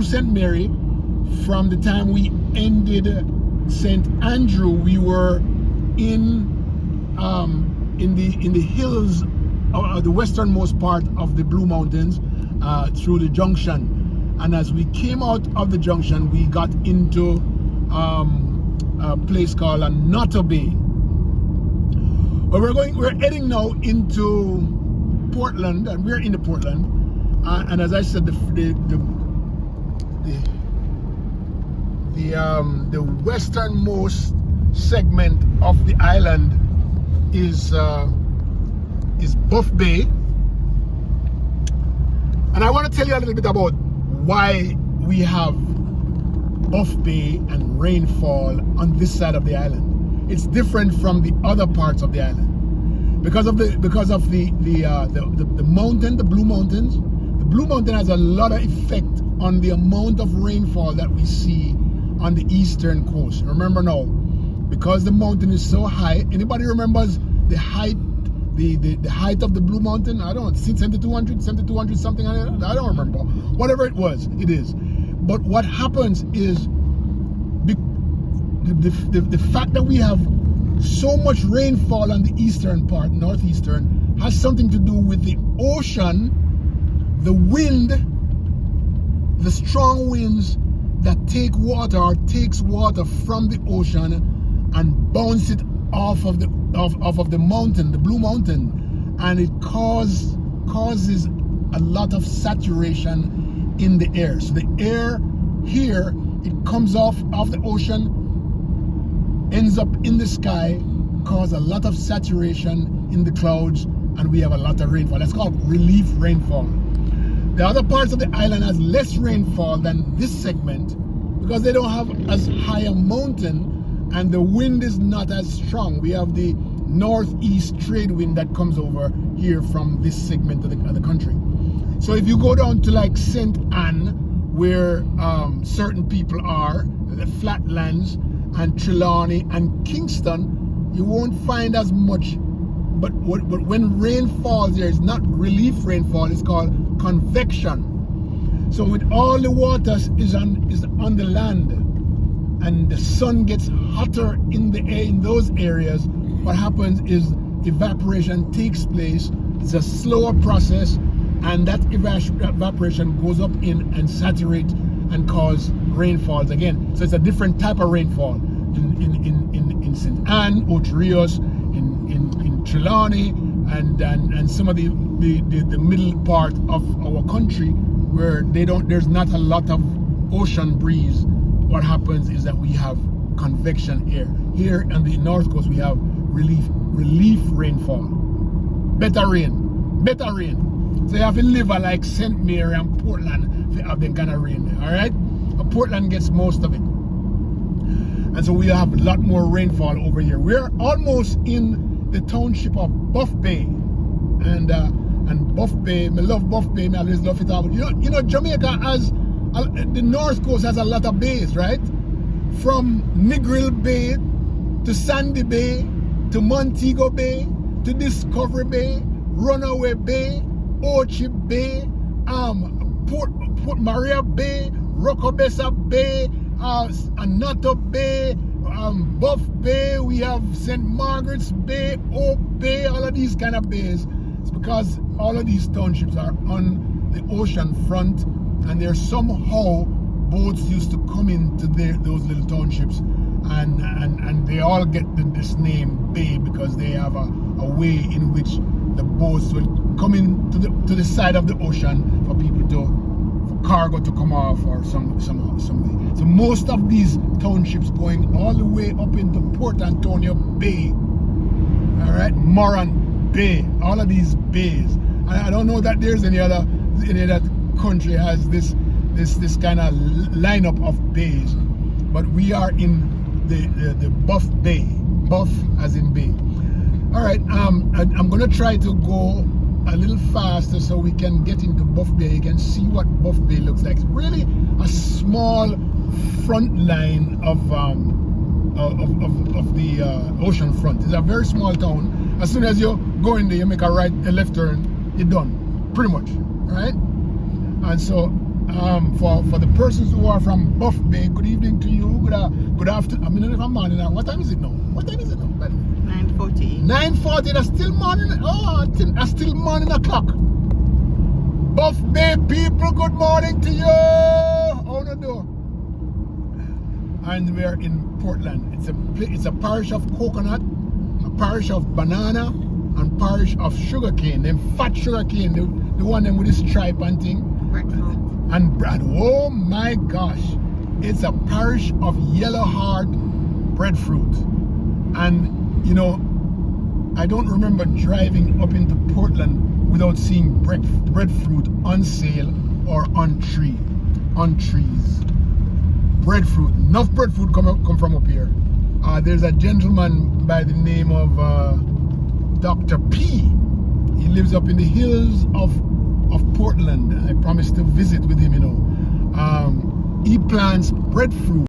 St. Mary, from the time we ended St. Andrew, we were in the hills, the westernmost part of the Blue Mountains, through the junction. And as we came out of the junction, we got into a place called Noto Bay. But we're heading now into Portland, and we're into Portland. And as I said, the westernmost segment of the island is Buff Bay. And I want to tell you a little bit about why we have Buff Bay and rainfall on this side of the island. It's different from the other parts of the island because of the mountain, the Blue Mountains. The Blue Mountain has a lot of effect on the amount of rainfall that we see on the eastern coast. Remember now, because the mountain is so high. Anybody remembers the height? The height of the Blue Mountain? I don't know, 7,200 something. I don't remember. Whatever it was, it is. But what happens is the fact that we have so much rainfall on the eastern part, northeastern, has something to do with the ocean, the wind, the strong winds that take water or takes water from the ocean and bounce it off of the mountain, the Blue Mountain, and it causes a lot of saturation in the air. So the air here, it comes off the ocean, ends up in the sky, cause a lot of saturation in the clouds, and we have a lot of rainfall. That's called relief rainfall. The other parts of the island has less rainfall than this segment because they don't have as high a mountain and the wind is not as strong. We have the northeast trade wind that comes over here from this segment of the country. So if you go down to like St. Anne, where certain people are, the flatlands, and Trelawney and Kingston, you won't find as much. But when rain falls, there is not relief rainfall, it's called convection. So with all the water is on the land and the sun gets hotter in the air in those areas, what happens is evaporation takes place. It's a slower process, and that evaporation goes up in and saturates and cause rainfalls again. So it's a different type of rainfall in St. Anne, Ocho-Rios, in Trelawney, and some of the middle part of our country where there's not a lot of ocean breeze. What happens is that we have convection air. Here on the north coast we have relief rainfall. Better rain. So you have to live like St. Mary and Portland to have them kind of rain there, alright? Portland gets most of it. And so we have a lot more rainfall over here. We're almost in the township of Buff Bay. And Buff Bay, I love Buff Bay, I always love it. You know, Jamaica has, the north coast has a lot of bays, right? From Negril Bay to Sandy Bay to Montego Bay to Discovery Bay, Runaway Bay, Ochi Bay, Port Maria Bay, Rocabessa Bay, Noto Bay, Buff Bay, we have St. Margaret's Bay, Oak Bay, all of these kind of bays. It's because all of these townships are on the ocean front, and they're somehow boats used to come into those little townships, and they all get this name Bay because they have a way in which the boats will come in to the side of the ocean for people for cargo to come off or some way. So most of these townships going all the way up into Port Antonio Bay, all right, Moran Bay, all of these bays. I don't know that there's any other country has this kind of lineup of bays, but we are in the Buff Bay, Buff as in Bay. All right, I'm gonna try to go a little faster so we can get into Buff Bay. You can see what Buff Bay looks like. It's really a small front line of the ocean front. It's a very small town. As soon as you go in there, you make a left turn, you're done, pretty much, right? And so For the persons who are from Buff Bay, good evening to you. Good afternoon. I mean, if I'm morning now. What time is it now? What time is it now? 9:40. 9:40. That's still morning. Oh, that's still morning o'clock. Buff Bay people, good morning to you. Oh no, no. And we're in Portland. It's a parish of coconut, a parish of banana, and parish of sugarcane. Them fat sugarcane, the one them with the stripe and thing. Breadfruit. And oh my gosh, it's a parish of yellow hard breadfruit. And you know, I don't remember driving up into Portland without seeing breadfruit on sale or on trees. Breadfruit, enough breadfruit come from up here. There's a gentleman by the name of Dr. P. He lives up in the hills of Portland. I promised to visit with him, you know. He plants breadfruit